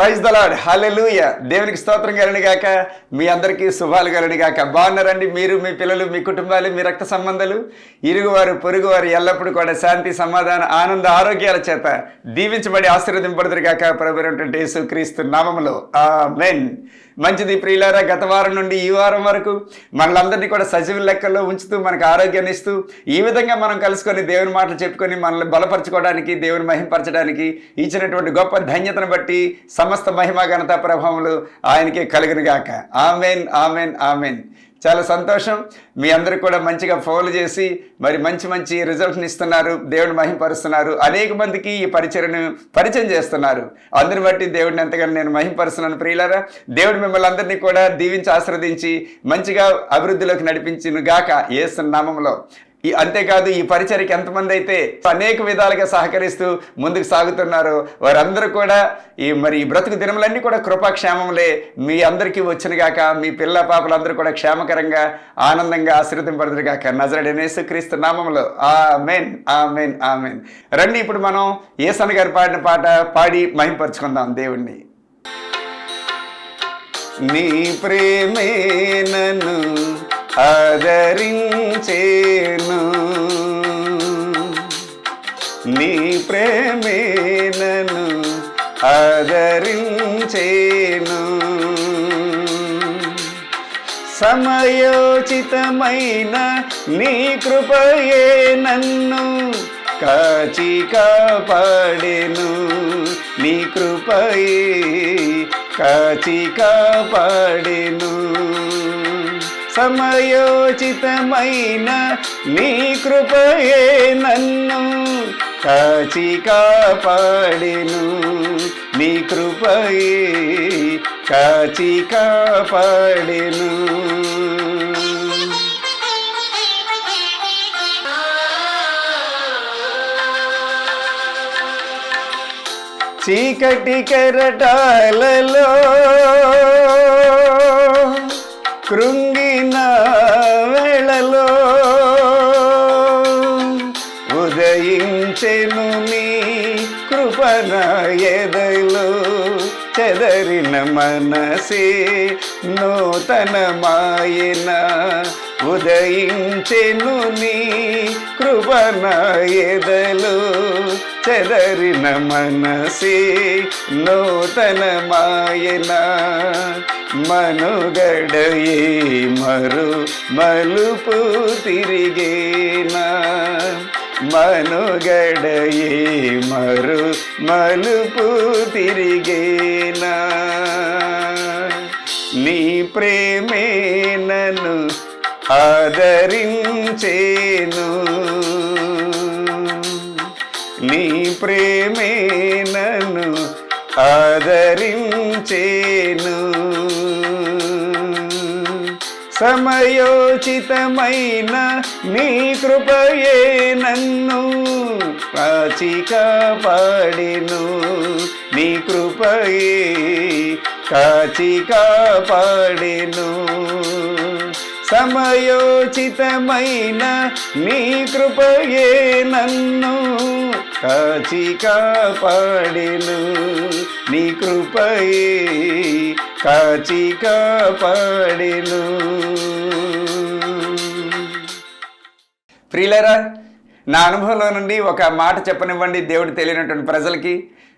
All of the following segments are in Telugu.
ప్రైజ్ ద లార్డ్, హల్లెలూయా. దేవునికి స్తోత్రం కలుగును గాక. మీ అందరికీ శుభాలు కలుగును గాక. బాగున్నారండి మీరు, మీ పిల్లలు, మీ కుటుంబాలు, మీ రక్త సంబంధాలు, ఇరుగువారు పొరుగువారు ఎల్లప్పుడూ కూడా శాంతి, సమాధాన, ఆనంద, ఆరోగ్యాల చేత దీవించబడి ఆశీర్వదింపబడుదురు గాక ప్రభువైనటువంటి యేసుక్రీస్తు నామములో ఆమేన్. మంచిది ప్రియులారా, గత వారం నుండి ఈ వారం వరకు మనలందరినీ కూడా సజీవ లెక్కల్లో ఉంచుతూ మనకు ఆరోగ్యాన్ని ఇస్తూ ఈ విధంగా మనం కలుసుకొని దేవుని మాటలు చెప్పుకొని మనల్ని బలపరచుకోవడానికి, దేవుని మహింపరచడానికి ఇచ్చినటువంటి గొప్ప ధన్యతను బట్టి సమస్త మహిమ ఘనత ప్రభావములు ఆయనకే కలుగును గాక. ఆమేన్, ఆమేన్, ఆమేన్. చాలా సంతోషం. మీ అందరూ కూడా మంచిగా ఫాలో చేసి మరి మంచి రిజల్ట్ని ఇస్తున్నారు, దేవుడిని మహింపరుస్తున్నారు. అనేక మందికి ఈ పరిచయం చేస్తున్నారు. అందరిని బట్టి దేవుడిని ఎంతగానో నేను మహింపరుస్తున్నాను ప్రియులారా. దేవుడు మిమ్మల్ని అందరినీ కూడా దీవించి ఆశీర్వదించి మంచిగా అభివృద్ధిలోకి నడిపించును గాక యేసు నామములో. అంతేకాదు, ఈ పరిచర్యకి ఎంతమంది అయితే అనేక విధాలుగా సహకరిస్తూ ముందుకు సాగుతున్నారో వారందరూ కూడా ఈ బ్రతుకు దినములన్నీ కూడా కృపాక్షేమములే మీ అందరికీ వచ్చిన గాక. మీ పిల్ల పాపలందరూ కూడా క్షేమకరంగా ఆనందంగా ఆశీర్వదింపడుదురు గాక నజరేయుడైన యేసుక్రీస్తు నామములో. ఆమేన్, ఆమేన్, ఆమేన్. రండి, ఇప్పుడు మనం యేసన్న గారు పాడిన పాట పాడి మహింపరుచుకుందాం దేవుణ్ణి. నీ ప్రేమే నన్ను ఆదరించేను, నీ ప్రేమే నన్ను ఆదరించేను, సమయోచితమైన నీ కృపయే నన్ను కాచి కాపాడెను, నీ కృపయే కాచి కాపాడెను, సమయోచితమైన నీ కృపయే నన్ను కాచి కాపాడెను, నీ కృపయే కాచి కాపాడెను. చీకటి కెరటాలలో కృంగిన వేళలో ఉదయించెను నీ కృపణ ఎదలో, చెదరిన మనసే నూతనమాయన, ఉదయించెను నీ కృపణ ఎదలో, చెదరిన మనసే నూతనమాయన, మనుగడయే మరు మలుపు తిరిగేనా, మనుగడయే మరు మలుపు తిరిగేనా, నీ ప్రేమే నన్ను ఆదరించేను, నీ ప్రేమే నన్ను ఆదరించేను, సమయోచితమైన నీ కృపయే నన్ను కాచి కాపాడెను, నీ కృపయే కాచి కాపాడెను, సమయోచితమైన నీ కృపయే నన్ను కాచి కాపాడెను, నీ కృపయే కాచి కాపాడెను. ప్రియులారా, నా అనుభవంలో నుండి ఒక మాట చెప్పనివ్వండి దేవుడు తెలియనటువంటి ప్రజలకి.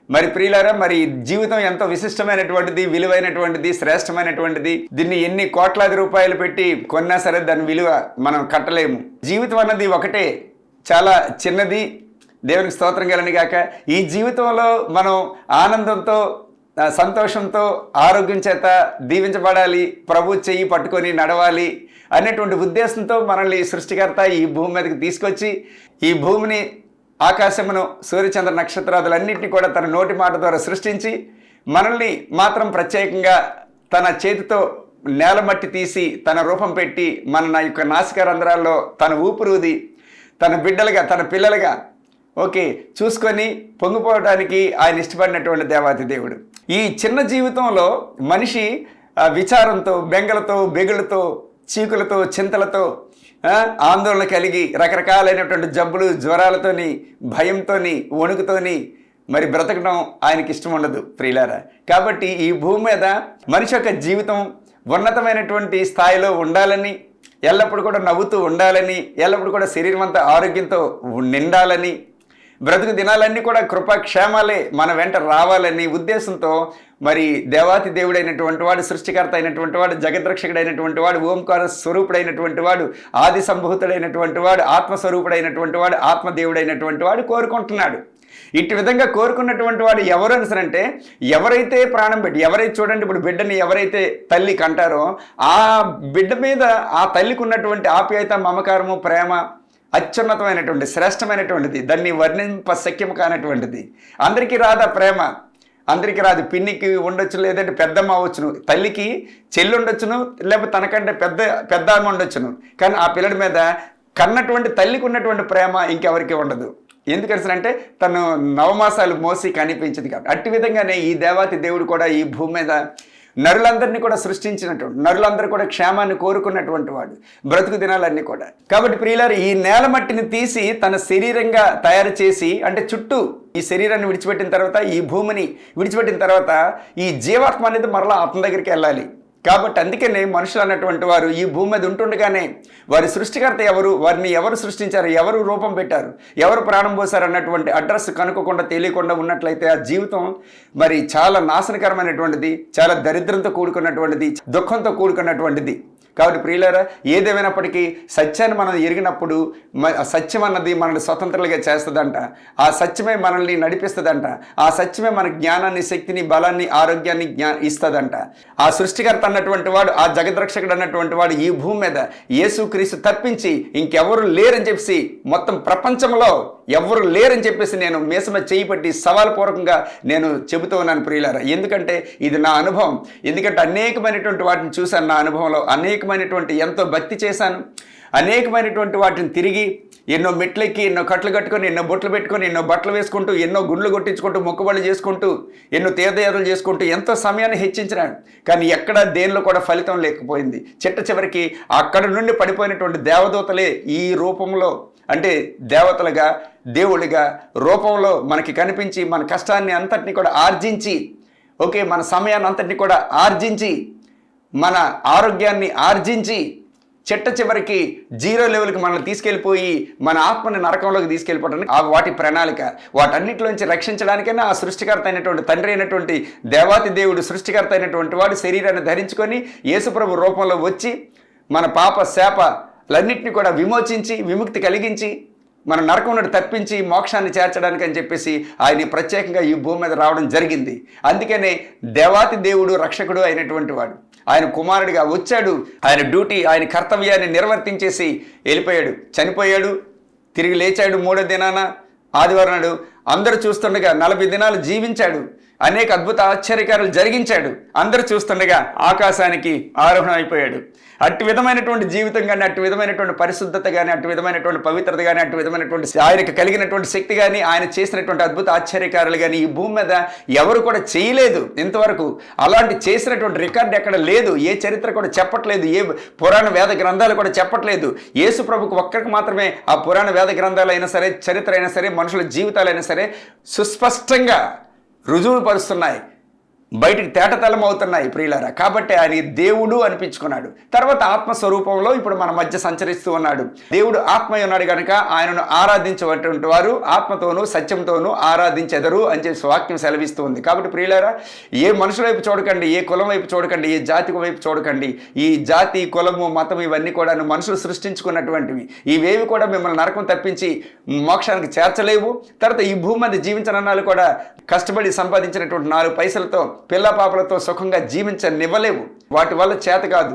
మరి ప్రియులారా, మరి జీవితం ఎంతో విశిష్టమైనటువంటిది, విలువైనటువంటిది, శ్రేష్టమైనటువంటిది. దీన్ని ఎన్ని కోట్లాది రూపాయలు పెట్టి కొన్నా సరే దాని విలువ మనం కట్టలేము. జీవితం అన్నది ఒకటే, చాలా చిన్నది. దేవునికి స్తోత్రం కలుగును గాక. ఈ జీవితంలో మనం ఆనందంతో, సంతోషంతో, ఆరోగ్యం చేత దీవించబడాలి, ప్రభు చెయ్యి పట్టుకొని నడవాలి అనేటువంటి ఉద్దేశంతో మనల్ని సృష్టికర్త ఈ భూమి మీదకి తీసుకొచ్చి ఈ భూమిని, ఆకాశమును, సూర్యచంద్ర నక్షత్రాదులన్నింటినీ కూడా తన నోటి మాట ద్వారా సృష్టించి మనల్ని మాత్రం ప్రత్యేకంగా తన చేతితో నేలమట్టి తీసి తన రూపం పెట్టి మన యొక్క నాసికా రంధ్రాల్లో తన ఊపిరిది తన బిడ్డలుగా, తన పిల్లలుగా చూసుకొని పొంగిపోవడానికి ఆయన ఇష్టపడినటువంటి దేవాతి దేవుడు. ఈ చిన్న జీవితంలో మనిషి విచారంతో, బెంగలతో, బెగులతో, చీకులతో, చింతలతో, ఆందోళన కలిగి రకరకాలైనటువంటి జబ్బులు, జ్వరాలతోని, భయంతోని, వణుకుతోని మరి బ్రతకడం ఆయనకి ఇష్టం ఉండదు ప్రియులారా. కాబట్టి ఈ భూమి మీద మనిషి యొక్క జీవితం ఉన్నతమైనటువంటి స్థాయిలో ఉండాలని, ఎల్లప్పుడూ కూడా నవ్వుతూ ఉండాలని, ఎల్లప్పుడూ కూడా శరీరం అంతా ఆరోగ్యంతో నిండాలని, బ్రతుకు దినాలన్నీ కూడా కృపాక్షేమాలే మన వెంట రావాలని ఉద్దేశంతో మరి దేవాతి దేవుడైనటువంటి వాడు, సృష్టికర్త అయినటువంటి వాడు, జగద్రక్షకుడైనటువంటి వాడు, ఓంకార స్వరూపుడైనటువంటి వాడు, ఆది సంభూతుడైనటువంటి వాడు, ఆత్మస్వరూపుడైనటువంటి వాడు, ఆత్మదేవుడైనటువంటి వాడు కోరుకుంటున్నాడు. ఇటు విధంగా కోరుకున్నటువంటి వాడు ఎవరు అంటే, ఎవరైతే ప్రాణం పెట్టి, ఎవరైతే చూడండి ఇప్పుడు బిడ్డని ఎవరైతే తల్లి కంటారో ఆ బిడ్డ మీద ఆ తల్లికి ఉన్నటువంటి ఆప్యాయత, మమకారము, ప్రేమ అత్యున్నతమైనటువంటి శ్రేష్టమైనటువంటిది. దాన్ని వర్ణింప శక్యం కానటువంటిది. అందరికీ రాదా ప్రేమ? అందరికీ రాదు. పిన్నికి ఉండొచ్చు, లేదంటే పెద్దమ్మ అవ్వచ్చును, తల్లికి చెల్లి ఉండొచ్చును, లేకపోతే తనకంటే పెద్ద అమ్మ ఉండొచ్చును. కానీ ఆ పిల్లడి మీద కన్నటువంటి తల్లికి ఉన్నటువంటి ప్రేమ ఇంకెవరికి ఉండదు. ఎందుకంటే తను నవమాసాలు మోసి కనిపించింది కాబట్టి. అట్టి విధంగానే ఈ దేవాతి దేవుడు కూడా ఈ భూమి మీద నరులందరినీ కూడా సృష్టించినటువంటి, నరులందరూ కూడా క్షేమాన్ని కోరుకున్నటువంటి వాడు, బ్రతుకు దినాలన్నీ కూడా. కాబట్టి ప్రియులారు, ఈ నేల మట్టిని తీసి తన శరీరంగా తయారు చేసి, అంటే చుట్టూ ఈ శరీరాన్ని విడిచిపెట్టిన తర్వాత, ఈ భూమిని విడిచిపెట్టిన తర్వాత ఈ జీవాత్మ అనేది మరలా అతని దగ్గరికి వెళ్ళాలి. కాబట్టి అందుకనే మనుషులు అన్నటువంటి వారు ఈ భూమి మీద ఉంటుండగానే వారి సృష్టికర్త ఎవరు, వారిని ఎవరు సృష్టించారు, ఎవరు రూపం పెట్టారు, ఎవరు ప్రాణం పోసారు అన్నటువంటి అడ్రస్ కనుక్కోకుండా తెలియకుండా ఉన్నట్లయితే ఆ జీవితం మరి చాలా నాశనకరమైనటువంటిది, చాలా దరిద్రంతో కూడుకున్నటువంటిది, దుఃఖంతో కూడుకున్నటువంటిది. కాబట్టి ప్రియులారా, ఏదేమైనప్పటికీ సత్యాన్ని మనం ఎరిగినప్పుడు సత్యం అన్నది మనల్ని స్వతంత్రులుగా చేస్తుందంట. ఆ సత్యమే మనల్ని నడిపిస్తుందంట. ఆ సత్యమే మన జ్ఞానాన్ని, శక్తిని, బలాన్ని, ఆరోగ్యాన్ని ఇస్తుందంట. ఆ సృష్టికర్త అన్నటువంటి వాడు, ఆ జగద్రక్షకుడు అన్నటువంటి వాడు ఈ భూమి మీద యేసుక్రీస్తు తప్పించి ఇంకెవరు లేరని చెప్పేసి, మొత్తం ప్రపంచంలో ఎవరు లేరని చెప్పేసి నేను మీసమ చేయి పట్టి సవాల్పూర్వకంగా నేను చెబుతూ ఉన్నాను ప్రియులారా. ఎందుకంటే ఇది నా అనుభవం. ఎందుకంటే అనేకమైనటువంటి వాటిని చూశాను. నా అనుభవంలో అనేకమైనటువంటి, ఎంతో భక్తి చేశాను, అనేకమైనటువంటి వాటిని తిరిగి ఎన్నో మెట్లెక్కి, ఎన్నో కట్లు కట్టుకొని, ఎన్నో బొట్లు పెట్టుకొని, ఎన్నో బట్టలు వేసుకుంటూ, ఎన్నో గుండ్లు కొట్టించుకుంటూ, మొక్కుబళ్ళు చేసుకుంటూ, ఎన్నో తీర్థయాత్రలు చేసుకుంటూ ఎంతో సమయాన్ని హెచ్చించినాడు. కానీ ఎక్కడ దేనిలో కూడా ఫలితం లేకపోయింది. చివరికి అక్కడ నుండి పడిపోయినటువంటి దేవదూతలే ఈ రూపంలో, అంటే దేవతలుగా, దేవుడిగా రూపంలో మనకి కనిపించి మన కష్టాన్ని అంతటిని కూడా ఆర్జించి, మన సమయాన్ని అంతటిని కూడా ఆర్జించి, మన ఆరోగ్యాన్ని ఆర్జించి, చివరికి జీరో లెవెల్కి మనల్ని తీసుకెళ్ళిపోయి మన ఆత్మని నరకంలోకి తీసుకెళ్ళిపోవడానికి వాటి ప్రణాళిక. వాటన్నిటిలోంచి రక్షించడానికైనా ఆ సృష్టికర్త అయినటువంటి తండ్రి అయినటువంటి దేవాతి దేవుడు, సృష్టికర్త అయినటువంటి వాడు శరీరాన్ని ధరించుకొని యేసుప్రభు రూపంలో వచ్చి మన పాప శాపలన్నింటినీ కూడా విమోచించి, విముక్తి కలిగించి, మన నరకం నుండి తప్పించి మోక్షాన్ని చేర్చడానికి అని చెప్పేసి ఆయన ప్రత్యేకంగా ఈ భూమి మీద రావడం జరిగింది. అందుకనే దేవాతి దేవుడు, రక్షకుడు అయినటువంటి వాడు ఆయన కుమారుడిగా వచ్చాడు. ఆయన డ్యూటీ, ఆయన కర్తవ్యాన్ని నిర్వర్తించేసి వెళ్ళిపోయాడు, చనిపోయాడు, తిరిగి లేచాడు. 3వ దినాన ఆదివారం నాడు అందరూ చూస్తుండగా 40 దినాలు జీవించాడు. అనేక అద్భుత ఆశ్చర్యకారులు జరిగించాడు. అందరూ చూస్తుండగా ఆకాశానికి ఆరోహణ అయిపోయాడు. అట్టి విధమైనటువంటి జీవితం కానీ, అట్టి విధమైనటువంటి పరిశుద్ధత కానీ, అట్టి విధమైనటువంటి పవిత్రత కానీ, అట్టి విధమైనటువంటి ఆయనకు కలిగినటువంటి శక్తి కానీ, ఆయన చేసినటువంటి అద్భుత ఆశ్చర్యకారులు కానీ ఈ భూమి మీద ఎవరు కూడా చేయలేదు ఇంతవరకు. అలాంటి చేసినటువంటి రికార్డు ఎక్కడ లేదు. ఏ చరిత్ర కూడా చెప్పట్లేదు, ఏ పురాణ వేద గ్రంథాలు కూడా చెప్పట్లేదు. యేసు ప్రభుకు ఒక్కరికి మాత్రమే ఆ పురాణ వేద గ్రంథాలు అయినా సరే, చరిత్ర అయినా సరే, మనుషుల జీవితాలైనా సరే సుస్పష్టంగా రుజువులు పరుస్తున్నాయి, బయటికి తేటతలం అవుతున్నాయి ప్రియులారా. కాబట్టి ఆయన దేవుడు అనిపించుకున్నాడు. తర్వాత ఆత్మస్వరూపంలో ఇప్పుడు మన మధ్య సంచరిస్తూ ఉన్నాడు. దేవుడు ఆత్మ ఉన్నాడు కనుక ఆయనను ఆరాధించేటువంటి వారు ఆత్మతోనూ సత్యంతోనూ ఆరాధించెదరు అని చెప్పి వాక్యం సెలవిస్తూ ఉంది. కాబట్టి ప్రియులారా, ఏ మనుషుల వైపు చూడకండి, ఏ కులం వైపు చూడకండి, ఏ జాతి వైపు చూడకండి. ఈ జాతి, కులము, మతం ఇవన్నీ కూడా మనుషులు సృష్టించుకున్నటువంటివి. ఇవేవి కూడా మిమ్మల్ని నరకం తప్పించి మోక్షానికి చేర్చలేవు. తర్వాత ఈ భూమి మీద జీవించనన్నాళ్ళు కూడా కష్టపడి సంపాదించినటువంటి 4 పైసలతో, పిల్ల పాపలతో సుఖంగా జీవించనివ్వలేవు. వాటి వల్ల చేత కాదు.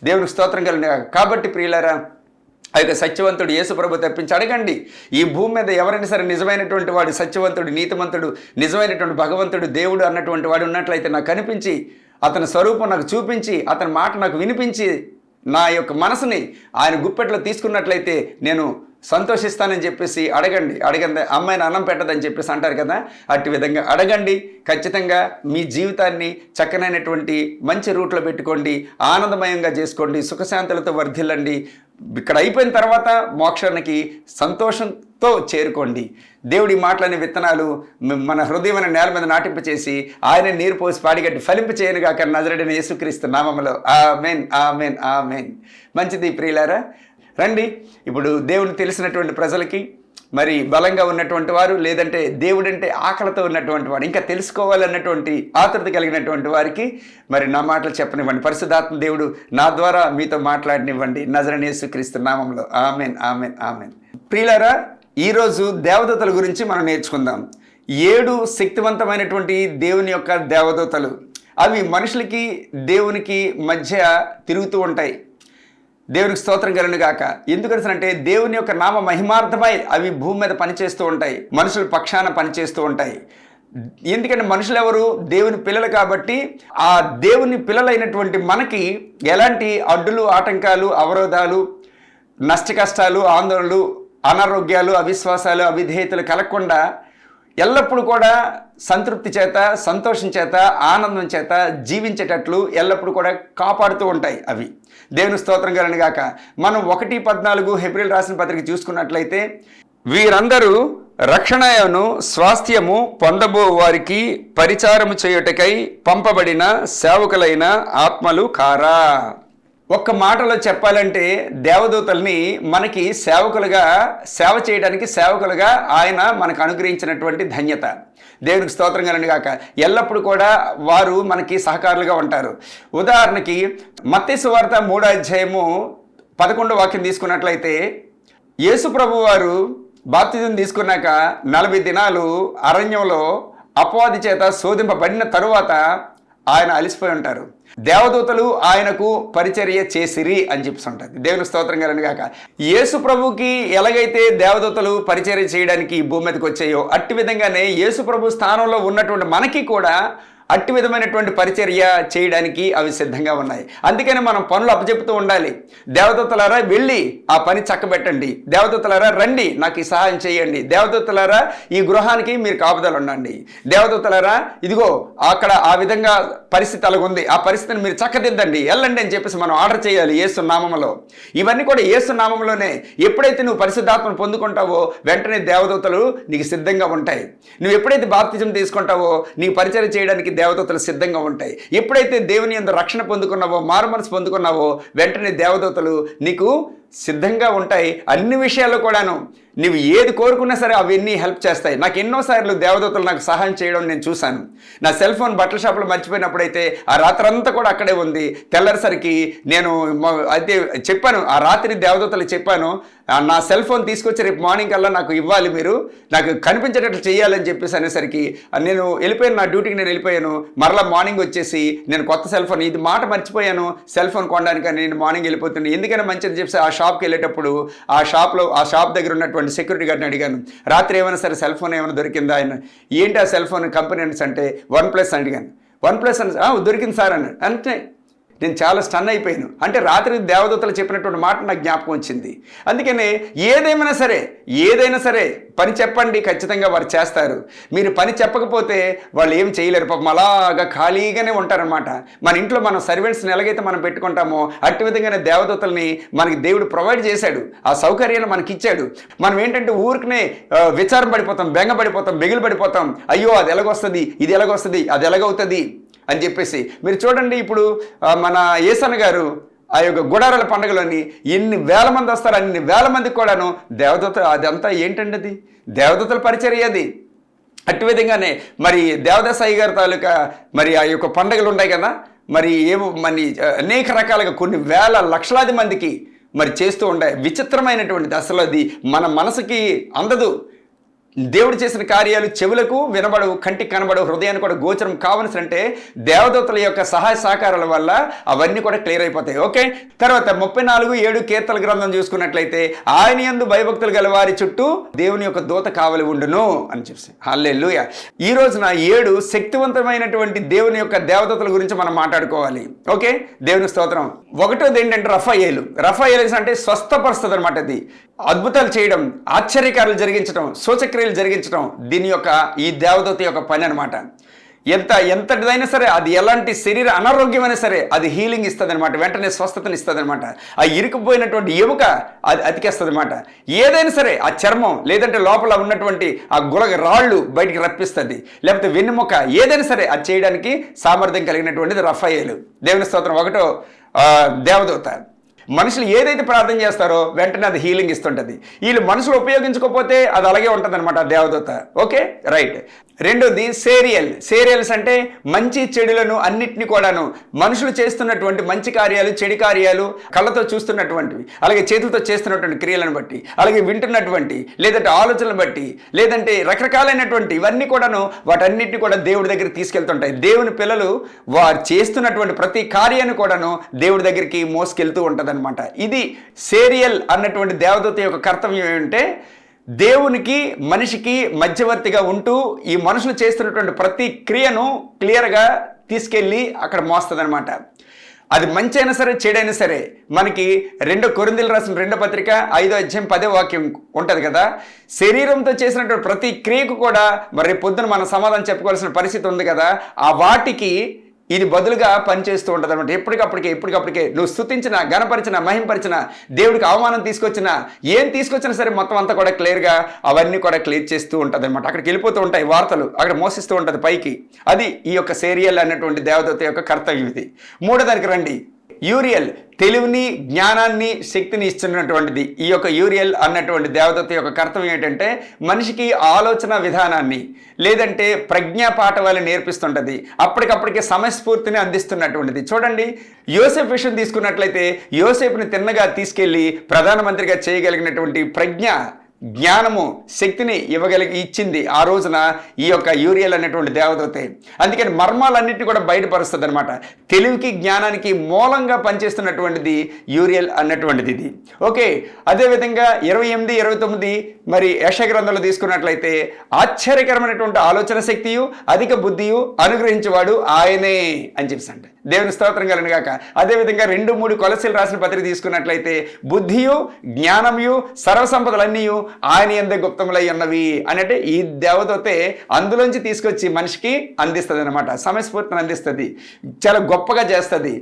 దేవునికి స్తోత్రం కలిగిన. కాబట్టి ప్రియులారా, ఆ యొక్క సత్యవంతుడు యేసుప్రభు తప్పించి అడగండి. ఈ భూమి మీద ఎవరైనా సరే నిజమైనటువంటి వాడు, సత్యవంతుడు, నీతిమంతుడు, నిజమైనటువంటి భగవంతుడు, దేవుడు అన్నటువంటి వాడు ఉన్నట్లయితే నాకు కనిపించి, అతని స్వరూపం నాకు చూపించి, అతని మాట నాకు వినిపించి, నా యొక్క మనసుని ఆయన గుప్పెట్లో తీసుకున్నట్లయితే నేను సంతోషిస్తానని చెప్పేసి అడగండి. అడగండి అమ్మాయిని అన్నం పెట్టదని చెప్పేసి అంటారు కదా, అట్టి విధంగా అడగండి. ఖచ్చితంగా మీ జీవితాన్ని చక్కనైనటువంటి మంచి రూట్లో పెట్టుకోండి, ఆనందమయంగా చేసుకోండి, సుఖశాంతులతో వర్ధిల్లండి. ఇక్కడ అయిపోయిన తర్వాత మోక్షానికి సంతోషం తో చేరుకోండి. దేవుడి మాటలనే విత్తనాలు మన హృదయమైన నేల మీద నాటింపచేసి ఆయన నీరు పోసి పాడిగట్టి ఫలింప చేయనుగాక నజరేయుడైన యేసుక్రీస్తు నామములో. ఆమేన్, ఆమేన్, ఆమేన్. మంచిది ప్రియులారా, రండి ఇప్పుడు దేవుని తెలిసినటువంటి ప్రజలకి, మరి బలంగా ఉన్నటువంటి వారు, లేదంటే దేవుడంటే ఆకలితో ఉన్నటువంటి వారు, ఇంకా తెలుసుకోవాలన్నటువంటి ఆతృత కలిగినటువంటి వారికి మరి నా మాటలు చెప్పనివ్వండి. పరిశుద్ధాత్మ దేవుడు నా ద్వారా మీతో మాట్లాడనివ్వండి నజరేయుడైన యేసుక్రీస్తు నామములో. ఆమేన్, ఆమేన్, ఆమేన్. ప్రియులారా, ఈరోజు దేవదూతల గురించి మనం నేర్చుకుందాం. 7 శక్తివంతమైనటువంటి దేవుని యొక్క దేవదూతలు. అవి మనుషులకి దేవునికి మధ్య తిరుగుతూ ఉంటాయి. దేవునికి స్తోత్రం కలుగును గాక. ఎందుకంటే దేవుని యొక్క నామ మహిమార్థమై అవి భూమి మీద పనిచేస్తూ ఉంటాయి, మనుషుల పక్షాన పనిచేస్తూ ఉంటాయి. ఎందుకంటే మనుషులు ఎవరు? దేవుని పిల్లలు కాబట్టి ఆ దేవుని పిల్లలైనటువంటి మనకి ఎలాంటి అడ్డులు, ఆటంకాలు, అవరోధాలు, నష్ట కష్టాలు, ఆందోళనలు, అనారోగ్యాలు, అవిశ్వాసాలు, అవిధేయతలు కలగకుండా ఎల్లప్పుడూ కూడా సంతృప్తి చేత, సంతోషం చేత, ఆనందం చేత జీవించేటట్లు ఎల్లప్పుడూ కూడా కాపాడుతూ ఉంటాయి అవి. దేవుని స్తోత్రం కలుగును గాక. మనం 1:14 హెబ్రీయులకు రాసిన పత్రిక చూసుకున్నట్లయితే, వీరందరూ రక్షణను స్వాస్థ్యము పొందబో వారికి పరిచారము చేయుటకై పంపబడిన సేవకులైన ఆత్మలు కారా. ఒక్క మాటలో చెప్పాలంటే దేవదూతల్ని మనకి సేవకులుగా, సేవ చేయడానికి సేవకులుగా ఆయన మనకు అనుగ్రహించినటువంటి ధన్యత. దేవునికి స్తోత్రం కలుగును గాక. ఎల్లప్పుడూ కూడా వారు మనకి సహకారులుగా ఉంటారు. ఉదాహరణకి మత్తయి సువార్త 3:11 వాక్యం తీసుకున్నట్లయితే, యేసు ప్రభు వారు బాప్తిజం తీసుకున్నాక 40 దినాలు అరణ్యంలో అపవాది చేత శోధింపబడిన తరువాత ఆయన అలిసిపోయి ఉంటారు. దేవదూతలు ఆయనకు పరిచర్య చేసిరి అని చెప్పి దేవుని స్తోత్రం కలుగును గాక. యేసు ప్రభుకి ఎలాగైతే దేవదూతలు పరిచర్య చేయడానికి ఈ భూమి మీదకి వచ్చాయో, అట్టి విధంగానే యేసు ప్రభు స్థానంలో ఉన్నటువంటి మనకి కూడా అట్టి విధమైనటువంటి పరిచర్య చేయడానికి అవి సిద్ధంగా ఉన్నాయి. అందుకని మనం పనులు అప్పచెప్తూ ఉండాలి. దేవదూతలారా వెళ్ళి ఆ పని చక్కబెట్టండి, దేవదూతలారా రండి నాకు ఈ సహాయం చేయండి, దేవదూతలారా ఈ గృహానికి మీరు కాపుదలు ఉండండి, దేవదూతలారా ఇదిగో అక్కడ ఆ విధంగా పరిస్థితి అలాగుంది, ఆ పరిస్థితిని మీరు చక్కదిద్దండి, వెళ్ళండి అని చెప్పేసి మనం ఆర్డర్ చేయాలి యేసు నామములో. ఇవన్నీ కూడా యేసు నామములోనే. ఎప్పుడైతే నువ్వు పరిశుద్ధాత్మను పొందుకుంటావో వెంటనే దేవదూతలు నీకు సిద్ధంగా ఉంటాయి. నువ్వు ఎప్పుడైతే బాప్తిజం తీసుకుంటావో నీ పరిచర్య చేయడానికి దేవదూతలు సిద్ధంగా ఉంటాయి. ఎప్పుడైతే దేవుని యందు రక్షణ పొందుకున్నావో, మారుమనసు పొందుకున్నావో వెంటనే దేవదూతలు నీకు సిద్ధంగా ఉంటాయి. అన్ని విషయాల్లో కూడాను నువ్వు ఏది కోరుకున్నా సరే అవన్నీ హెల్ప్ చేస్తాయి. నాకు ఎన్నోసార్లు దేవదూతలు నాకు సహాయం చేయడం నేను చూశాను. నా సెల్ ఫోన్ బట్టల షాప్లో మర్చిపోయినప్పుడైతే ఆ రాత్రంతా కూడా అక్కడే ఉంది. తెల్లరిసరికి నేను అయితే చెప్పాను, ఆ రాత్రి దేవదూతలు చెప్పాను, నా సెల్ ఫోన్ తీసుకొచ్చి రేపు మార్నింగ్ కల్లా నాకు ఇవ్వాలి, మీరు నాకు కనిపించేటట్లు చేయాలని చెప్పేసి అనేసరికి నేను వెళ్ళిపోయాను, నా డ్యూటీకి నేను వెళ్ళిపోయాను. మరలా మార్నింగ్ వచ్చేసి నేను కొత్త సెల్ ఫోన్, ఇది మాట మర్చిపోయాను సెల్ ఫోన్ కొనడానికి, నేను మార్నింగ్ వెళ్ళిపోతున్నాను. ఎందుకైనా మంచిది చెప్పేసి ఆ షాప్కి వెళ్ళేటప్పుడు ఆ షాప్ దగ్గర ఉన్నటువంటి సెక్యూరిటీ గార్డ్ని అడిగాను, రాత్రి ఏమైనా సరే సెల్ ఫోన్ ఏమైనా దొరికిందా ఆయన. ఏంటి ఆ సెల్ ఫోన్ కంపెనీ అంటే OnePlus అడిగాను. OnePlus అని దొరికింది సార్ అన్నాడు. అంటే నేను చాలా స్టన్ అయిపోయాను. అంటే రాత్రి దేవదూతలు చెప్పినటువంటి మాట నాకు జ్ఞాపకం వచ్చింది. అందుకనే ఏదైనా సరే పని చెప్పండి, ఖచ్చితంగా వారు చేస్తారు. మీరు పని చెప్పకపోతే వాళ్ళు ఏం చేయలేరు. పాపం అలాగా ఖాళీగానే ఉంటారనమాట. మన ఇంట్లో మనం సర్వెంట్స్ని ఎలాగైతే మనం పెట్టుకుంటామో అట్టి విధంగానే దేవదూతల్ని మనకి దేవుడు ప్రొవైడ్ చేశాడు, ఆ సౌకర్యాలు మనకి ఇచ్చాడు. మనం ఏంటంటే ఊరికనే విచారం పడిపోతాం, బెంగ పడిపోతాం, బెగిలి పడిపోతాం. అయ్యో అది ఎలాగొస్తుంది, ఇది ఎలాగొస్తుంది, అది ఎలాగవుతుంది అని చెప్పేసి. మీరు చూడండి, ఇప్పుడు మన యేసన్న గారు ఆ యొక్క గుడారాల పండుగలోని ఎన్ని వేల మంది వస్తారు, అన్ని వేల మందికి కూడాను దేవదూత, అదంతా ఏంటండి అది దేవదూతల పరిచర్య అది. అట్టి విధంగానే మరి దేవదాసాయి గారి తాలూకా మరి ఆ యొక్క పండుగలు ఉన్నాయి కదా, మరి అనేక రకాలుగా కొన్ని వేల లక్షలాది మందికి మరి చేస్తూ ఉంటాయి. విచిత్రమైనటువంటిది అసలు, అది మన మనసుకి అందదు. దేవుడు చేసిన కార్యాలు చెవులకు వినబడవు, కంటికి కనబడవు, హృదయాన్ని కూడా గోచరం కావలసి అంటే దేవదూతల యొక్క సహాయ సహకారాల వల్ల అవన్నీ కూడా క్లియర్ అయిపోతాయి. ఓకే, తర్వాత 34:7 కీర్తన గ్రంథం చూసుకున్నట్లయితే, ఆయన యందు భయభక్తులు గల వారి చుట్టూ దేవుని యొక్క దూత కావలి ఉండును అని చెప్పి. హల్లెలూయా. ఈ రోజున 7 శక్తివంతమైనటువంటి దేవుని యొక్క దేవదూతల గురించి మనం మాట్లాడుకోవాలి. ఓకే, దేవుని స్తోత్రం. ఒకటోది ఏంటంటే రఫాయేలు అంటే స్వస్థపరుస్తుంది అనమాట. అది అద్భుతాలు చేయడం, ఆశ్చర్యకార్యాలు జరిగించడం, సూచక్రియలు జరిగించడం, ఈ దేవదూత యొక్క పని అనమాట. ఎంతటిదైనా సరే, అది ఎలాంటి శరీర అనారోగ్యమైనా సరే అది హీలింగ్ ఇస్తుంది అనమాట, వెంటనే స్వస్థతని ఇస్తుంది అనమాట. ఆ ఇరుకుపోయినటువంటి ఎముక అది అతికేస్తుంది అనమాట. ఏదైనా సరే, ఆ చర్మం లేదంటే లోపల ఉన్నటువంటి ఆ గులగ రాళ్ళు బయటికి రప్పిస్తుంది, లేకపోతే వెన్నెముక ఏదైనా సరే అది చేయడానికి సామర్థ్యం కలిగినటువంటిది రఫాయేలు. దేవుని స్తోత్రం. ఒకటో దేవదూత. మనుషులు ఏదైతే ప్రార్థన చేస్తారో వెంటనే అది హీలింగ్ ఇస్తుంటుంది. వీళ్ళు మనుషులు ఉపయోగించుకోకపోతే అది అలాగే ఉంటుంది అనమాట దేవదూత. Okay, right. రెండోది సేరియల్స్ అంటే మంచి చెడులను అన్నిటిని కూడాను మనుషులు చేస్తున్నటువంటి మంచి కార్యాలు, చెడు కార్యాలు, కళ్ళతో చూస్తున్నటువంటివి, అలాగే చేతులతో చేస్తున్నటువంటి క్రియలను బట్టి, అలాగే వింటున్నటువంటి లేదంటే ఆలోచనలు బట్టి, లేదంటే రకరకాలైనటువంటి ఇవన్నీ కూడాను వాటన్నిటిని కూడా దేవుడి దగ్గరికి తీసుకెళ్తుంటాయి. దేవుని పిల్లలు వారు చేస్తున్నటువంటి ప్రతి కార్యాన్ని కూడాను దేవుడి దగ్గరికి మోసుకెళ్తూ ఉంటుంది అనమాట. ఇది సేరియల్ అన్నటువంటి దేవదూత యొక్క కర్తవ్యం ఏమంటే దేవునికి మనిషికి మధ్యవర్తిగా ఉంటూ ఈ మనుషులు చేస్తున్నటువంటి ప్రతి క్రియను క్లియర్గా తీసుకెళ్ళి అక్కడ మోస్తుంది అనమాట. అది మంచి అయినా సరే చెడైనా సరే. మనకి 2 కొరింథీయులకు రాసిన 2వ పత్రిక 5వ అధ్యాయం 10వ వాక్యం ఉంటుంది కదా, శరీరంతో చేసినటువంటి ప్రతి క్రియకు కూడా మరి పొద్దున మనం సమాధానం చెప్పుకోవాల్సిన పరిస్థితి ఉంది కదా, ఆ వాటికి ఇది బదులుగా పనిచేస్తూ ఉంటుంది అనమాట. ఎప్పటికప్పటికే నువ్వు స్తుతించిన, గణపరిచిన, మహింపరిచిన, దేవుడికి అవమానం తీసుకొచ్చినా, ఏం తీసుకొచ్చినా సరే మొత్తం అంతా కూడా క్లియర్గా అవన్నీ కూడా క్లియర్ చేస్తూ ఉంటుంది అనమాట. అక్కడికి వెళ్ళిపోతూ ఉంటాయి వార్తలు, అక్కడ మోసిస్తూ ఉంటుంది పైకి. అది ఈ యొక్క సేరియల్ అన్నటువంటి దేవదూత యొక్క కర్తవ్యం. ఇది. మూడో దానికి రండి. యూరియల్, తెలివిని, జ్ఞానాన్ని, శక్తిని ఇస్తున్నటువంటిది. ఈ యొక్క యూరియల్ అన్నటువంటి దేవదూత యొక్క కర్తవ్యం ఏంటంటే మనిషికి ఆలోచన విధానాన్ని లేదంటే ప్రజ్ఞా పాఠవాలు నేర్పిస్తుంటుంది, అప్పటికప్పటికే సమయస్ఫూర్తిని అందిస్తున్నటువంటిది. చూడండి, యోసేపు విషయం తీసుకున్నట్లయితే యోసేపుని తిన్నగా తీసుకెళ్లి ప్రధానమంత్రిగా చేయగలిగినటువంటి ప్రజ్ఞ, జ్ఞానము, శక్తిని ఇచ్చింది ఆ రోజున ఈ యొక్క యూరియల్ అనేటువంటి దేవదూతే. అందుకని మర్మాలన్నింటినీ కూడా బయటపరుస్తుంది అనమాట. తెలివికి, జ్ఞానానికి మూలంగా పనిచేస్తున్నటువంటిది యూరియల్ అన్నటువంటిది ఇది. ఓకే, అదేవిధంగా 28, 29 మరి యెషయా గ్రంథంలో తీసుకున్నట్లయితే ఆశ్చర్యకరమైనటువంటి ఆలోచన శక్తియు అధిక బుద్ధియు అనుగ్రహించేవాడు ఆయనే అని చెప్పండి. దేవుని స్తోత్రం కలుగును గాక. అదేవిధంగా 2, 3 కొలసీలు రాసిన పత్రిక తీసుకున్నట్లయితే బుద్ధియు, జ్ఞానముయు, సర్వసంపదలన్నీ ఆయన యందే గుప్తములై ఉన్నవి అంటే ఈ దేవదూతే అందులోంచి తీసుకొచ్చి మనిషికి అందిస్తుంది అనమాట. సమయస్ఫూర్తిని అందిస్తుంది, చాలా గొప్పగా చేస్తుంది,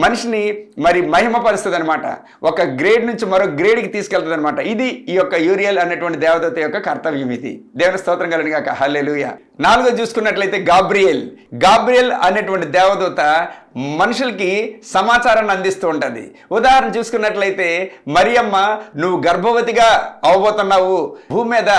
మనిషిని మరి మహిమపరుస్తుంది అనమాట. ఒక గ్రేడ్ నుంచి మరో గ్రేడ్కి తీసుకెళ్తుంది అనమాట. ఇది ఈ యొక్క యూరియల్ అనేటువంటి దేవదూత యొక్క కర్తవ్యం. ఇది. దేవుని స్తోత్రం కలుగును గాక. హల్లెలూయా. 4వ చూసుకున్నట్లయితే గాబ్రియల్ అనేటువంటి దేవదూత మనుషులకి సమాచారాన్ని అందిస్తూ ఉంటుంది. ఉదాహరణ చూసుకున్నట్లయితే మరియమ్మ, నువ్వు గర్భవతిగా అవ్వబోతున్నావు, భూమి మీద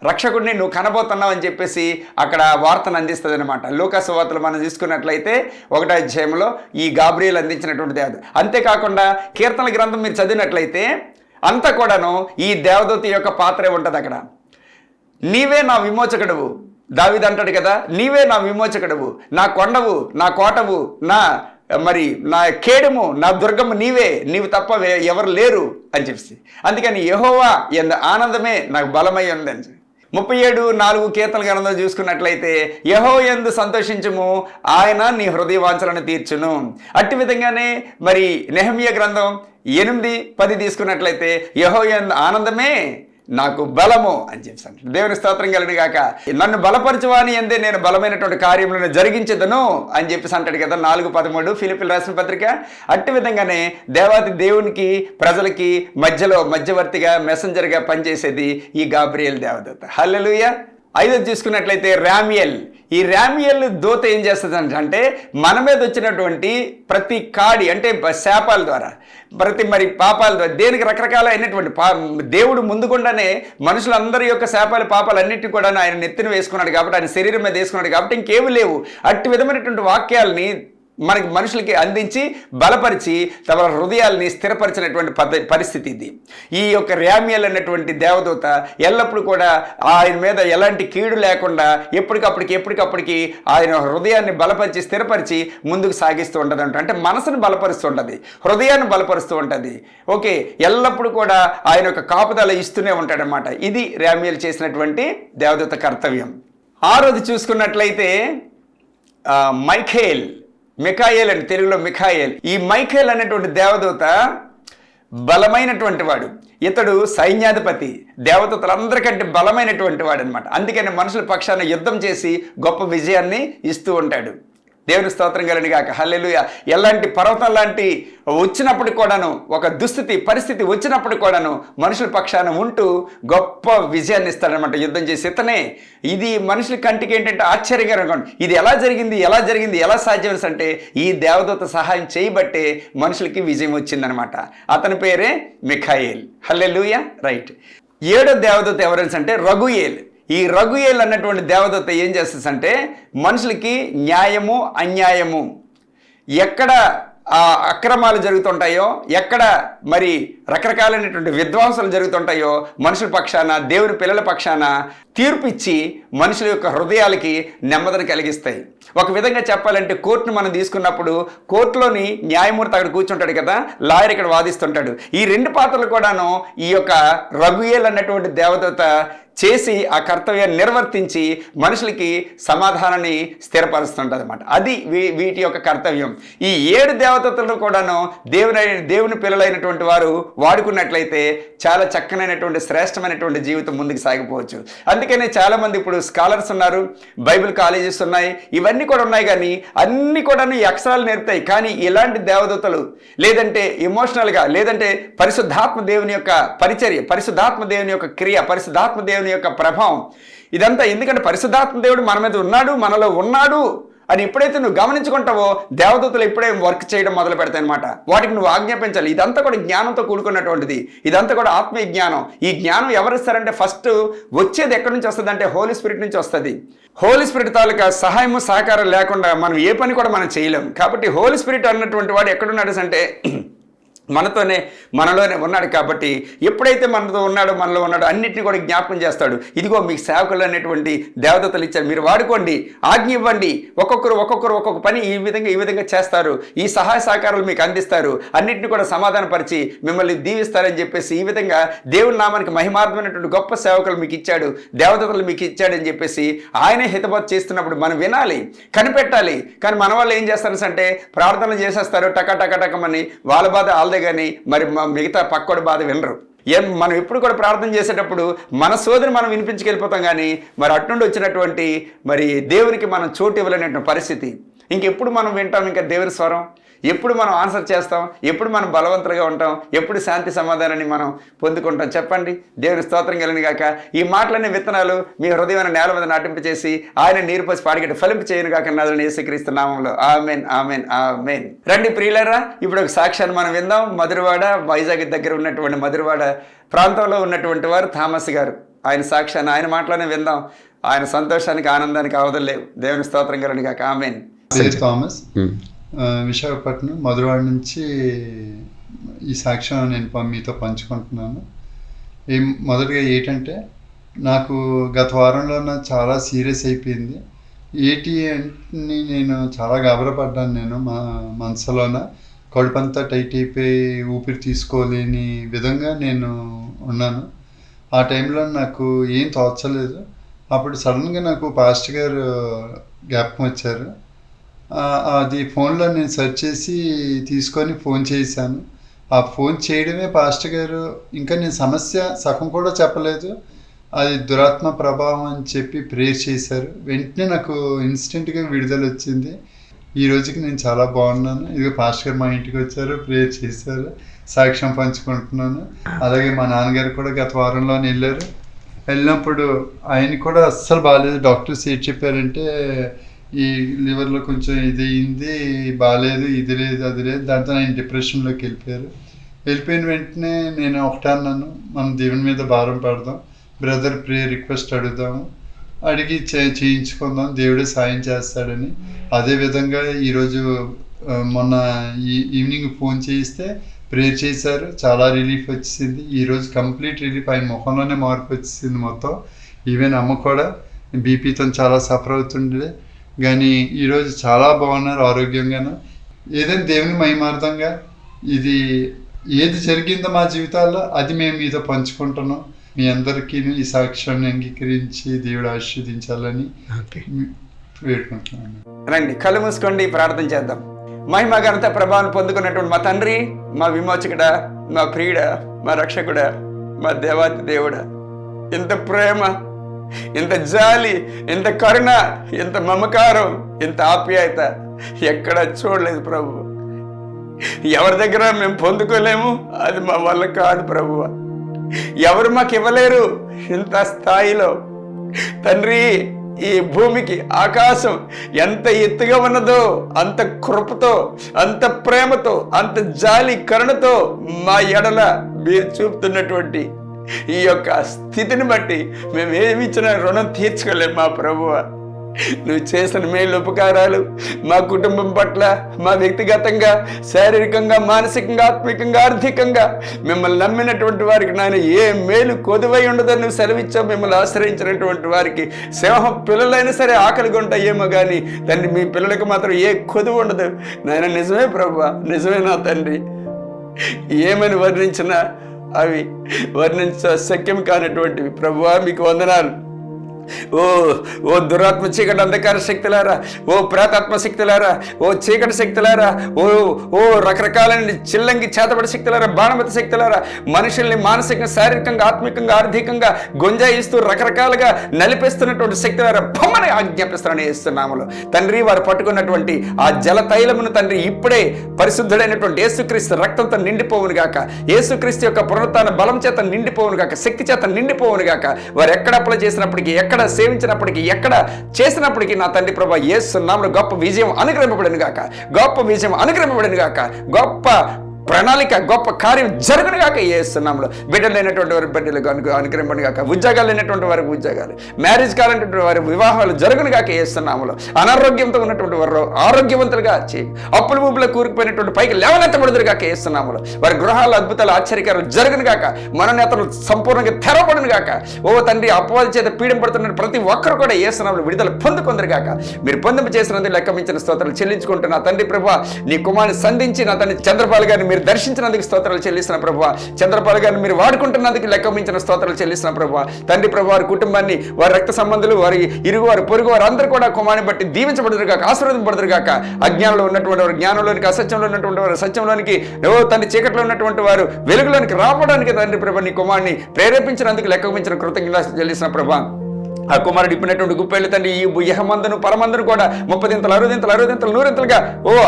రక్షకుడిని నువ్వు కనబోతున్నావు అని చెప్పేసి అక్కడ వార్తను అందిస్తుంది అనమాట. లూకా సువార్తలు మనం చూసుకున్నట్లయితే 1వ అధ్యాయంలో ఈ గాబ్రియల్ అందించినటువంటి దేవత. అంతేకాకుండా కీర్తనల గ్రంథం మీరు చదివినట్లయితే అంతా కూడాను ఈ దేవదూత యొక్క పాత్రే ఉంటుంది అక్కడ. నీవే నా విమోచకుడవు, దావీదు అంటాడు కదా, నీవే నా విమోచకుడవు, నా కొండవు, నా కోటవు, నా కేడము, నా దుర్గము నీవు తప్ప ఎవరు లేరు అని చెప్పి. అందుకని యెహోవా యందు ఆనందమే నాకు బలమై ఉందని. 37:4 కీర్తనల గ్రంథంలో చూసుకున్నట్లయితే యెహోవా యందు సంతోషించుము, ఆయన నీ హృదయ వాంఛలను తీర్చును. అట్టి విధంగానే మరి నెహెమ్యా గ్రంథం 8:10 తీసుకున్నట్లయితే యెహోవా యందు ఆనందమే నాకు బలము అని చెప్పాను. దేవుని స్తోత్రం కలుగును గాక. నన్ను బలపరచువాని యందే నేను బలమైనటువంటి కార్యములను జరిగించదను అని చెప్పేసి అంటాడు కదా 4:13 ఫిలిప్పీయులకు రాసిన పత్రిక. అట్టి విధంగానే దేవాతి దేవునికి ప్రజలకి మధ్యవర్తిగా మెసెంజర్గా పనిచేసేది ఈ గాబ్రియల్ దేవదూత. హల్లెలూయా. 5వ చూసుకున్నట్లయితే ఈ రామియల్ దూత ఏం చేస్తుంది అంటే మన మీద వచ్చినటువంటి ప్రతి కాడి అంటే శాపాల ద్వారా, ప్రతి మరి పాపాల ద్వారా, దేనికి రకరకాలైనటువంటి దేవుడు ముందుకుండానే మనుషులందరి యొక్క శాపాలు, పాపాలు అన్నిటిని కూడా ఆయన నెత్తిన వేసుకున్నాడు కాబట్టి, ఆయన శరీరం మీద వేసుకున్నాడు కాబట్టి ఇంకేమీ లేవు. అట్టి విధమైనటువంటి వాక్యాలని మనుషులకి అందించి బలపరిచి తమ హృదయాల్ని స్థిరపరిచినటువంటి పరిస్థితి ఇది. ఈ యొక్క రామియల్ అన్నటువంటి దేవదూత ఎల్లప్పుడూ కూడా ఆయన మీద ఎలాంటి కీడు లేకుండా ఎప్పటికప్పటికి ఆయన హృదయాన్ని బలపరిచి స్థిరపరిచి ముందుకు సాగిస్తూ ఉంటుంది అంటే మనసును బలపరుస్తూ ఉంటుంది, హృదయాన్ని బలపరుస్తూ ఉంటుంది. ఓకే, ఎల్లప్పుడూ కూడా ఆయన యొక్క కాపుదల ఇస్తూనే ఉంటాడనమాట. ఇది రామియల్ చేసినటువంటి దేవదూత కర్తవ్యం. 6వది చూసుకున్నట్లయితే మిఖాయేల్ అని తెలుగులో మిఖాయేల్. ఈ మైఖేల్ అనేటువంటి దేవదూత బలమైనటువంటి వాడు, ఇతడు సైన్యాధిపతి, దేవదూతలందరికంటే బలమైనటువంటి వాడు అనమాట. అందుకని మనుషుల పక్షాన యుద్ధం చేసి గొప్ప విజయాన్ని ఇస్తూ ఉంటాడు. దేవుని స్తోత్రం కలుగును గాక. హల్లెలూయా. ఎలాంటి పర్వతం లాంటి వచ్చినప్పుడు కూడాను, ఒక పరిస్థితి వచ్చినప్పుడు కూడాను మనుషుల పక్షాన ఉంటూ గొప్ప విజయాన్ని ఇస్తాడనమాట యుద్ధం చేసి. ఇతనే ఇది మనుషుల కంటికి ఏంటంటే ఆశ్చర్యకరంగా ఇది ఎలా జరిగింది ఎలా సాధ్యం అంటే ఈ దేవదూత సహాయం చేయబట్టే మనుషులకి విజయం వచ్చిందనమాట. అతని పేరే మిఖాయేల్. హల్లెలూయా. రైట్. 7వ దేవదూత ఎవరైనా అంటే రగుయేల్. ఈ రగుయేల్ అన్నటువంటి దేవదూత ఏం చేస్తుందంటే మనుషులకి న్యాయము అన్యాయము, ఎక్కడ అక్రమాలు జరుగుతుంటాయో, ఎక్కడ మరి రకరకాలైనటువంటి విధ్వంసాలు జరుగుతుంటాయో మనుషుల పక్షాన, దేవుని పిల్లల పక్షాన తీర్పు ఇచ్చి మనుషుల యొక్క హృదయాలకి నెమ్మదిని కలిగిస్తాయి. ఒక విధంగా చెప్పాలంటే కోర్టును మనం తీసుకున్నప్పుడు కోర్టులోని న్యాయమూర్తి అక్కడ కూర్చుంటాడు కదా, లాయర్ ఇక్కడ వాదిస్తుంటాడు. ఈ 2 పాత్రలు కూడాను ఈ యొక్క రగుయేల్ అన్నటువంటి దేవదూత చేసి ఆ కర్తవ్యాన్ని నిర్వర్తించి మనుషులకి సమాధానాన్ని స్థిరపరుస్తుంటుంది అనమాట. అది వీటి యొక్క కర్తవ్యం. ఈ 7 దేవదూతలను కూడాను దేవుని పిల్లలైనటువంటి వారు వాడుకున్నట్లయితే చాలా చక్కనైనటువంటి శ్రేష్టమైనటువంటి జీవితం ముందుకు సాగిపోవచ్చు. అందుకనే చాలామంది ఇప్పుడు స్కాలర్స్ ఉన్నారు, బైబిల్ కాలేజెస్ ఉన్నాయి, ఇవన్నీ కూడా ఉన్నాయి. కానీ అన్నీ కూడా ఈ అక్షరాలు నేర్పుతాయి. కానీ ఇలాంటి దేవదూతలు లేదంటే ఎమోషనల్గా, లేదంటే పరిశుద్ధాత్మ దేవుని యొక్క పరిచర్య, పరిశుద్ధాత్మ దేవుని యొక్క క్రియ, పరిశుద్ధాత్మ దేవుని యొక్క ప్రభావం, ఇదంతా ఎందుకంటే పరిశుద్ధాత్మ దేవుడు మన మీద ఉన్నాడు, మనలో ఉన్నాడు అని ఎప్పుడైతే నువ్వు గమనించుకుంటావో దేవదూతలు ఇప్పుడే వర్క్ చేయడం మొదలు పెడతాయి అనమాట. వాటికి నువ్వు ఆజ్ఞాపించాలి. ఇదంతా కూడా జ్ఞానంతో కూడుకున్నటువంటిది, ఇదంతా కూడా ఆత్మీయ జ్ఞానం. ఈ జ్ఞానం ఎవరిస్తారంటే ఫస్ట్ వచ్చేది ఎక్కడి నుంచి వస్తుంది అంటే హోలీ స్పిరిట్ నుంచి వస్తుంది. హోలీ స్పిరిట్ తాలూకా సహాయము సహకారం లేకుండా మనం ఏ పని కూడా మనం చేయలేం. కాబట్టి హోలీ స్పిరిట్ అన్నటువంటి వాడు ఎక్కడున్నాడు అంటే మనలోనే ఉన్నాడు. కాబట్టి ఎప్పుడైతే మనలో ఉన్నాడో అన్నింటినీ కూడా జ్ఞాపకం చేస్తాడు. ఇదిగో మీకు సేవకులు అనేటువంటి దేవదూతలు ఇచ్చారు, మీరు వాడుకోండి, ఆజ్ఞ ఇవ్వండి, ఒక్కొక్కరు ఒక్కొక్క పని ఈ విధంగా చేస్తారు, ఈ సహాయ సహకారాలు మీకు అందిస్తారు, అన్నింటినీ కూడా సమాధానపరిచి మిమ్మల్ని దీవిస్తారని చెప్పేసి ఈ విధంగా దేవుని నామానికి మహిమార్థమైనటువంటి గొప్ప సేవకులు మీకు ఇచ్చాడు, దేవదూతలు మీకు ఇచ్చాడని చెప్పేసి ఆయనే హితబోధ చేస్తున్నప్పుడు మనం వినాలి, కనిపెట్టాలి. కానీ మన వాళ్ళు ఏం చేస్తారు అంటే ప్రార్థనలు చేసేస్తారు టకమని, వాళ్ళ బాధ కానీ మరి మిగతా పక్కోడి బాధ వినరు. మనం ఎప్పుడు కూడా ప్రార్థన చేసేటప్పుడు మన సోదరిని మనం వినిపించుకెళ్ళిపోతాం. కానీ మరి అట్నుండి వచ్చినటువంటి మరి దేవునికి మనం చోటు ఇవ్వలేనటువంటి పరిస్థితి. ఇంకెప్పుడు మనం వింటాం ఇంకా దేవుని స్వరం? ఎప్పుడు మనం ఆన్సర్ చేస్తాం? ఎప్పుడు మనం బలవంతులుగా ఉంటాం? ఎప్పుడు శాంతి సమాధానాన్ని మనం పొందుకుంటాం? చెప్పండి. దేవుని స్తోత్రం కలుగును గాక. ఈ మాటలనే విత్తనాలు మీ హృదయమైన నేల మీద నాటింపచేసి ఆయన నీరు పోసి పాడిగట్టి ఫలింపు చేయను గాక నాదుని యేసుక్రీస్తు నామములో. Amen, amen, amen. రండి ప్రియులారా, ఇప్పుడు ఒక సాక్ష్యాన్ని మనం విందాం. మధురవాడ, వైజాగ్ దగ్గర ఉన్నటువంటి మధురవాడ ప్రాంతంలో ఉన్నటువంటి వారు థామస్ గారు. ఆయన సాక్ష్యాన్ని ఆయన మాటలోనే విందాం. ఆయన సంతోషానికి ఆనందానికి అవధులేవు. దేవుని స్తోత్రం కలుగును గాక. ఆమెన్. థామస్, విశాఖపట్నం మధురవాడ నుంచి ఈ సాక్ష్యం నేను మీతో పంచుకుంటున్నాను. మొదటిగా ఏంటంటే నాకు గత వారంలో చాలా సీరియస్ అయిపోయింది. ఏంటి అని నేను చాలా గాబరపడ్డాను. నేను మా మనసులోన కడుపంతా టైట్ అయిపోయి ఊపిరి తీసుకోలేని విధంగా నేను ఉన్నాను. ఆ టైంలో నాకు ఏం తోచలేదు. అప్పుడు సడన్గా నాకు పాస్టర్ గారు జ్ఞాపకం వచ్చారు. అది ఫోన్లో నేను సెర్చ్ చేసి తీసుకొని ఫోన్ చేశాను. ఆ ఫోన్ చేయడమే పాస్టర్ గారు ఇంకా నేను సమస్య సగం కూడా చెప్పలేదు, అది దురాత్మ ప్రభావం అని చెప్పి ప్రేయర్ చేశారు. వెంటనే నాకు ఇన్స్టెంట్గా విడుదల వచ్చింది. ఈ రోజుకి నేను చాలా బాగున్నాను. ఇదిగో పాస్టర్ గారు మా ఇంటికి వచ్చారు, ప్రేయర్ చేశారు, సాక్ష్యం పంచుకుంటున్నాను. అలాగే మా నాన్నగారు కూడా గత వారంలోనే వెళ్ళినప్పుడు ఆయన కూడా అస్సలు బాగాలేదు. డాక్టర్స్ ఏం చెప్పారంటే ఈ లివర్లో కొంచెం ఇది అయింది, బాగాలేదు, ఇది లేదు, అది లేదు. దాంతో ఆయన డిప్రెషన్లోకి వెళ్ళిపోయిన వెంటనే నేను ఒకటే అన్నాను, మనం దేవుని మీద భారం పడదాం, బ్రదర్ ప్రేయర్ రిక్వెస్ట్ అడుగుదాము, అడిగి చేయించుకుందాం, దేవుడే సాయం చేస్తాడని. అదేవిధంగా ఈరోజు మొన్న ఈవినింగ్ ఫోన్ చేయిస్తే ప్రేయర్ చేశారు, చాలా రిలీఫ్ వచ్చింది. ఈరోజు కంప్లీట్ రిలీఫ్, ఆయన ముఖంలోనే మార్పు వచ్చింది మొత్తం. ఈవెన్ అమ్మ కూడా బీపీతో చాలా సఫర్ అవుతుండే, కానీ ఈరోజు చాలా బాగున్నారు ఆరోగ్యంగాను. ఏదైనా దేవుని మహిమార్థంగా ఇది ఏది జరిగిందో మా జీవితాల్లో అది మేము మీతో పంచుకుంటున్నాం. మీ అందరికీ ఈ సాక్ష్యాన్ని అంగీకరించి దేవుడు ఆశీర్వదించాలని వేడుకుంటున్నాను. రండి, కళ్ళు మూసుకోండి, ప్రార్థన చేద్దాం. మహిమ ఘనత ప్రభావం పొందుకున్నటువంటి మా తండ్రి, మా విమోచకుడ, మా ప్రియుడా, మా రక్షకుడా, మా దేవాతి దేవుడా, ఇంత ప్రేమ, ఇంత జాలి, ఇంత కరుణ, ఇంత మమకారం, ఇంత ఆప్యాయత ఎక్కడా చూడలేదు ప్రభు. ఎవరి దగ్గర మేము పొందుకోలేము, అది మా వల్ల కాదు ప్రభువ. ఎవరు మాకు ఇవ్వలేరు ఇంత స్థాయిలో. తండ్రి, ఈ భూమికి ఆకాశం ఎంత ఎత్తుగా ఉన్నదో అంత కృపతో, అంత ప్రేమతో, అంత జాలి కరుణతో మా ఎడల మీరు చూపుతున్నటువంటి ఈ యొక్క స్థితిని బట్టి మేము ఏమి ఇచ్చినా రుణం తీర్చుకోలేము మా ప్రభువ. నువ్వు చేసిన మేలు ఉపకారాలు మా కుటుంబం పట్ల, మా వ్యక్తిగతంగా, శారీరకంగా, మానసికంగా, ఆత్మికంగా, ఆర్థికంగా మిమ్మల్ని నమ్మినటువంటి వారికి నాయన ఏ మేలు కొదువై ఉండదని నువ్వు సెలవిచ్చావు. మిమ్మల్ని ఆశ్రయించినటువంటి వారికి సింహం పిల్లలైనా సరే ఆకలిగా ఉంటాయేమో కానీ తండ్రి, మీ పిల్లలకు మాత్రం ఏ కొదువు ఉండదు నాయన. నిజమే ప్రభువా, నిజమే నా తండ్రి. ఏమని వర్ణించినా అవి వర్ణించ శక్యం కానటువంటివి ప్రభువా. మీకు వందనాలు. ఓ దురాత్మ చీకటి అంధకార శక్తులారా, ఓ ప్రేతాత్మ శక్తులారా, ఓ చీకటి శక్తులారా, ఓ రకరకాలైన చిల్లంగి చేతబడి శక్తులారా, బాణమతి శక్తులారా, మనుషుల్ని మానసికంగా, శారీరకంగా, ఆత్మికంగా, ఆర్థికంగా గొంజాయిస్తూ రకరకాలుగా నలిపేస్తున్నటువంటి శక్తులారా, బొమ్మని ఆజ్ఞాపిస్తారని చేస్తున్నాములు తండ్రి. వారు పట్టుకున్నటువంటి ఆ జల తైలమును తండ్రి ఇప్పుడే పరిశుద్ధుడైనటువంటి యేసుక్రీస్తు రక్తంతో నిండిపోవును గాక, యేసుక్రీస్తు యొక్క పునరుత్థాన బలం చేత నిండిపోవును గాక, శక్తి చేత నిండిపోవును గాక. వారు ఎక్కడ అప్లై చేసినప్పటికీ, ఎక్కడ సేవించినప్పటికీ, ఎక్కడ చేసినప్పటికీ నా తండ్రి ప్రభా యేసు నామములో గొప్ప విజయం అనుగ్రహింపబడును గాక, గొప్ప విజయం అనుగ్రహింపబడును గాక, గొప్ప ప్రణాళిక, గొప్ప కార్యం జరుగును గాక యేసునామములో. బిడ్డలు లేనటువంటి వారి బిడ్డలకు అనుగ్రహింపబడును గాక, ఉద్యోగాలు లేనటువంటి వారికి ఉద్యోగాలు, మ్యారేజ్ కావాలనేటువంటి వారి వివాహాలు జరుగును గాక యేసునామములో. అనారోగ్యంతో ఉన్నటువంటి వారు ఆరోగ్యవంతులుగా చేయి, అప్పుల ఊపులో కూరుకుపోయినటువంటి పైకి లేవనెత్తబడుదురు గాక యేసునామములో. వారి గృహాల అద్భుతాలు, ఆశ్చర్యకారాలు జరుగును గాక, మనోనేతలు సంపూర్ణంగా తెరవబడును గాక. ఓ తండ్రి, అపవాది చేత పీడింపడుతున్న ప్రతి ఒక్కరు కూడా యేసునామములో విడుదల పొందుకొందరు గాక. మీరు పొందింపు చేసినందుకు లెక్కమించిన స్తోత్రాలు చెల్లించుకుంటున్నా తండ్రి ప్రభా. నీ కుమారుని సంధించి నా తండ్రి చంద్రపాల్ గారిని దర్శించినందుకు స్తోత్రాలు చెల్లిస్తున్న ప్రభువా. చంద్రపాల్ గారిని మీరు వాడుకుంటున్నందుకు లెక్కమించిన స్తోత్రాలు చెల్లిస్తున్న ప్రభువా. తండ్రి ప్రభు, వారి కుటుంబాన్ని, వారి రక్త సంబంధులు, వారి ఇరుగు, వారి పొరుగు వారు అందరూ కూడా కుమారుని బట్టి దీవించబడుదురు గాక, ఆశీర్వదింపబడుదురు గాక. అజ్ఞానంలో ఉన్నటువంటి వారు జ్ఞానంలోనికి, అసత్యంలో ఉన్నటువంటి వారు సత్యంలోనికి, తండ్రి చీకట్లో ఉన్నటువంటి వారు వెలుగులోనికి రావడానికి తండ్రి ప్రభు నీ కుమారుని ప్రేరేపించినందుకు లెక్కమించిన కృతజ్ఞతలు చెల్లిస్తున్న ప్రభువా. ఆ కుమారుడు ఇప్పినటువంటి గుప్పెళ్ళు తండ్రి ఈ యహమందును పరమందును కూడా 30 దింతలు 60 దింతలు 60 దింతలు 100 దింతలుగా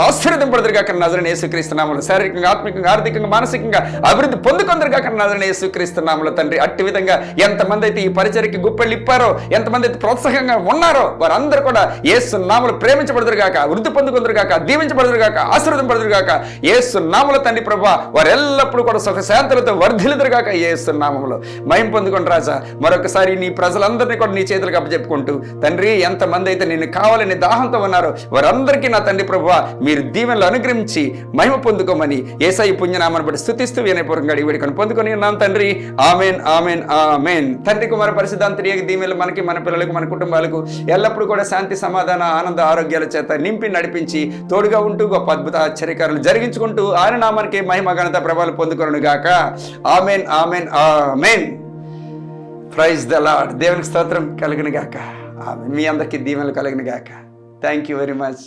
ఆశీర్వదింపడుదురు గాక నజరేయుడైన యేసుక్రీస్తు నామములో. శారీరకంగా, ఆత్మికంగా, ఆర్థికంగా, మానసికంగా అభివృద్ధి పొందుకొందరు గాక నజరేయుడైన యేసుక్రీస్తు నామములో తండ్రి. అట్టి విధంగా ఎంతమంది అయితే ఈ పరిచర్యకి గుప్పెళ్ళు ఇప్పారో, ఎంతమంది అయితే ప్రోత్సాహంగా ఉన్నారో వారందరూ కూడా యేసు నామములో ప్రేమించబడుదురు గాక, వృద్ధి పొందుకొందరు గాక, దీవించబడుదురు గాక, ఆశీర్వదింపడుదురు గాక. యేసు నామములో తండ్రి ప్రభువా, వారు ఎల్లప్పుడూ కూడా సుఖశాంతులతో వర్ధిల్లుదురు గాక యేసు నామములో. మహిమ పొందుకోండి రాజా. మరొకసారి నీ ప్రజలందరినీ కూడా నీ చేతులకు అప్పచెప్పుకుంటూ తండ్రి, ఎంతమంది అయితే నిన్ను కావాలని దాహంతో ఉన్నారో వారందరికీ నా తండ్రి ప్రభువా మీరు దీవెనలు అనుగ్రహించి మహిమ పొందుకోమని యేసయ్య పుణ్యనామాన్ని బట్టి స్తుతిస్తూ వినయపూర్వకంగా అడిగి వేడుకొని పొందుకొని ఉన్నాం తండ్రి. Amen, amen, amen. తండ్రి కుమార పరిశుద్ధాంతర్యాగ దీవెనలు మనకి, మన పిల్లలకు, మన కుటుంబాలకు ఎల్లప్పుడూ కూడా శాంతి, సమాధాన, ఆనంద, ఆరోగ్యాల చేత నింపి నడిపించి తోడుగా ఉంటూ గొప్ప అద్భుత ఆశ్చర్యకారులు జరిగించుకుంటూ ఆయన నామానికి మహిమ, ఘనత, ప్రభావాలు పొందుకొను గాక. Amen, amen, amen. Praise the lord. దేవునికి స్తోత్రం కలుగును గాక. ఆమేన్. మీ అందరికీ దీవెనలు కలుగును గాక. Thank you very much.